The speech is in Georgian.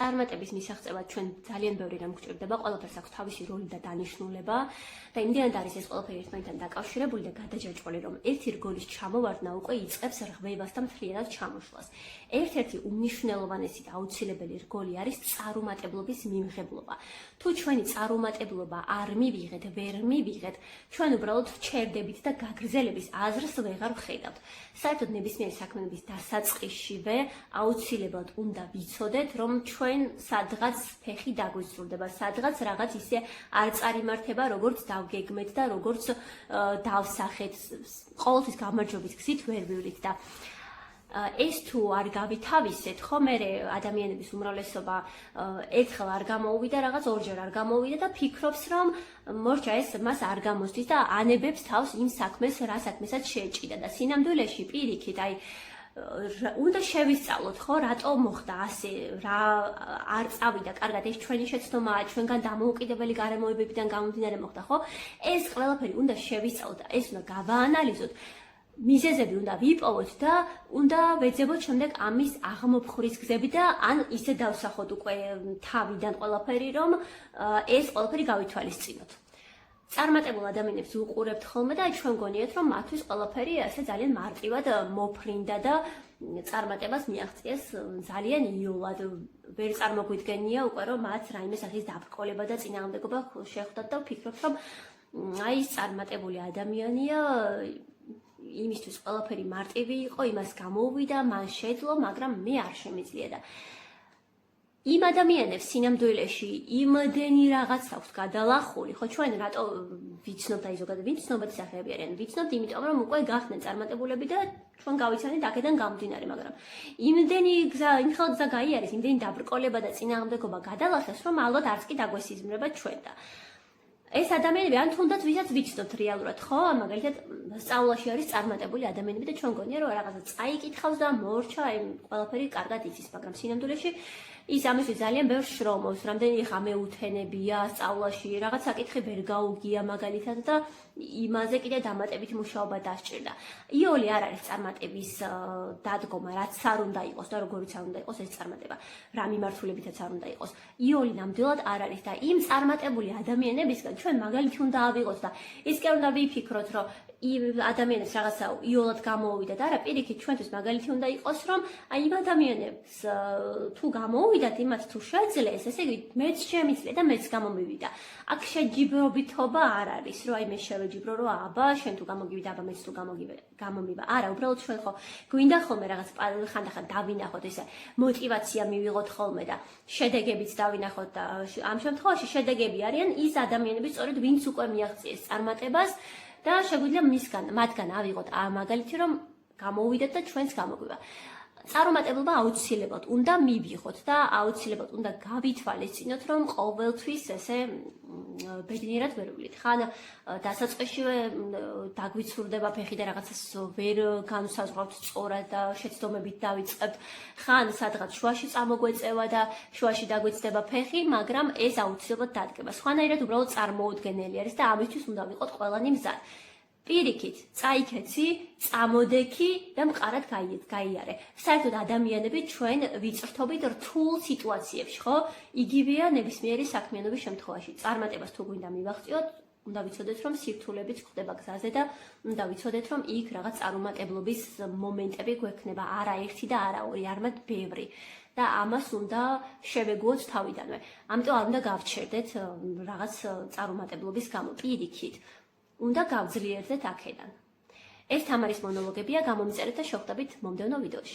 წარმატების მისაღწევად ჩვენ ძალიან ბევრი რამ გვჭირდება, ყველაფერს აქვს თავისი როლი და დანიშნულება და იმდენად არის ეს ყველაფერი ერთმანეთთან დაკავშირებული და გადაჯაჭვული, რომ ერთი რგოლის ჩამოვარდნა უკვე იწყებს რღვევას და მთლიანად ჩამოშლას. ერთ-ერთი უმნიშვნელოვანესი და აუცილებელი რგოლი არის წარუმატებლობის მიმღებლობა. თუ ჩვენი წარუმატებლობა არ მივიღეთ, ვერ მივიღეთ, ჩვენ უბრალოდ ვჩერდებით და გაგრძელების აზრს ვეღარ ვხედავთ. საერთოდ ნებისმიერი საქმიანობის დასაწყისშივე აუცილებლად უნდა ვიცოდეთ, რომ ჩვენ სადღაც ფეხი დაგვიზრდება, სადღაც რაღაც ისე არ წარიმართება, როგორც დავგეგმეთ და როგორც დავსახეთ, ყოველთვის გამარჯვების გზით ვერ ვივლით და ეს თუ არ გავითავისეთ, ხო მე ადამიანების უმრავლესობა ერთხელ არ გამოუვიდა, რაღაც ორჯერ არ გამოუვიდა და ფიქრობს, რომ მორჩა ეს მას არ გამოსდის და ანებებს თავს იმ საქმეს, რა საქმესაც შეეჭიდა და სინამდვილეში პირიქით, აი უნდა შევისწავლოთ, ხო, რატო მოხდა ასე, რა არ წავიდა კარგად ეს ჩვენი შეცდომაა, ჩვენგან დამოუკიდებელი გარემოებებიდან გამომდინარე მოხდა, ხო? ეს ყველაფერი უნდა შევისწავლოთ და ეს უნდა გავაანალიზოთ. მიზეზები უნდა ვიპოვოთ და უნდა ვეძებოთ შემდეგ ამის აღმოფხვრის გზები და ან ისე დავსახოთ უკვე თავიდან ყველაფერი, რომ ეს ყველაფერი გავითვალისწინოთ. წარმატებულ ადამიანებს უყურებთ ხოლმე და ჩვენ გონიათ, რომ მათთვის ყველაფერი ასე ძალიან მარტივად მოფრინდა და წარმატებას მიაღწიეს ძალიან იოლად. ვერ წარმოგვიდგენია უკვე, რომ მათ რაიმე სახის დაბრკოლება და წინააღმდეგობა შეხვდათ და ვფიქრობთ, რომ აი ეს წარმატებული ადამიანია, იმისთვის ყველაფერი მარტივი იყო, იმას გამოუვიდა, მან შეძლო, მაგრამ მე არ შემიძლია და იმ ადამიანებს სინამდვილეში იმდენი რაღაც აქვს გადალახული, ხო ჩვენ რატო ვიცნობთ აი ზოგადად ვინც ცნობადი სახეები არიან, ვიცნობთ იმიტომ რომ უკვე გახდნენ წარმატებულები და ჩვენ გავიცანით აქედან გამომდინარე, მაგრამ იმდენი გზა გაიარეს, იმდენი დაბრკოლება და წინააღმდეგობა გადალახეს, რომ ალბათ არც კი დაგვესიზმრება ჩვენ და ეს ადამიანები ან თუნდაც ვისაც ვიცნობთ რეალურად, ხო? მაგალითად, სწავლაში არის წარმატებული ადამიანები და ჩვენ გონია, რომ რაღაცა წაიკითხავს და მორჩა, აი ყველაფერი კარგად იცის, მაგრამ სინამდვილეში ის ამისთვის ძალიან ბევრ შრომობს, რამდენი ღამე უთენებია სწავლაში, რაღაც საკითხი ვერ გაუგია მაგალითად და იმაზე კიდე დამატებით მუშაობა დასჭირდა. იოლი არ არის წარმატების დადგომა, რაც არ უნდა იყოს და როგორიც არ უნდა იყოს ეს წარმატება, რა მიმართულებითაც არ უნდა იყოს. იოლი ნამდვილად არ არის და იმ წარმატებული ადამიანებისგან ჩვენ მაგალითი უნდა ავიღოთ და ის კი უნდა ვიფიქროთ, რომ იმ ადამიანებს რაღაცა იოლად გამოუვიდა და არა პირიქით ჩვენთვის მაგალითი უნდა იყოს, რომ აი იმ ადამიანებს თუ გამოუვიდათ იმათ თუ შეძლეს, ესე იგი მეც შემიძლია და მეც გამომივიდა. აქ შეჯიბრობითობა არ არის, რომ აი მე შევეჯიბრო, რომ აბა შენ თუ გამოგივიდა, აბა მეც თუ გამომივა. არა, უბრალოდ ჩვენ ხო გვინდა ხოლმე რაღაც ხანდახან დავინახოთ ესე мотиваცია მივიღოთ ხოლმე და შედეგებიც დავინახოთ და ამ შემთხვევაში შედეგები არიან ის ადამიანები, სწორედ ვინც უკვე მიაღწიეს წარმატებას და შეგვიძლია მათგან ავიღოთ მაგალითი, რომ გამოუვიდეთ და ჩვენც გამოგვივა. წარუმატებლობა აუცილებლად უნდა მივიღოთ და აუცილებლად უნდა გავითვალისწინოთ, რომ ყოველთვის ესე ბედნიერად ვერ ვივლით. ხან დასაწყისშივე დაგვიცურდება ფეხი და რაღაცას ვერ განსაზღვრავთ სწორად და შეცდომებით დავიწყებთ. ხან სადღაც შუაში წამოგვეწევა და შუაში დაგვიცდება ფეხი, მაგრამ ეს აუცილებლად დადგება. სხვანაირად უბრალოდ წარმოუდგენელი არის და ამისთვის უნდა ვიყოთ ყველანი მზად. პირიქით, წაიქეცი, წამოდექი და მყარად გაიარე. საერთოდ ადამიანები ჩვენ ვიწრთობით რთულ სიტუაციებში, ხო? იგივეა ნებისმიერი საქმიანობის შემთხვევაში. წარმატებას თუ გვინდა მივაღწიოთ, უნდა ვიცოდეთ, რომ სირთულეებიც ხდება გზაზე და უნდა ვიცოდეთ, რომ იქ რაღაც წარუმატებლობის მომენტები გვექნება, არა ერთი და არა ორი, არამედ ბევრი. და ამას უნდა შევეგუოთ თავიდანვე. ამიტომ არ უნდა გავჩერდეთ რაღაც წარუმატებლობის გამო. პირიქით, უნდა გავძლიერდეთ აქედან. ეს თამარის მონოლოგებია, გამომიწერეთ და შევხვდებით მომდევნო ვიდეოში.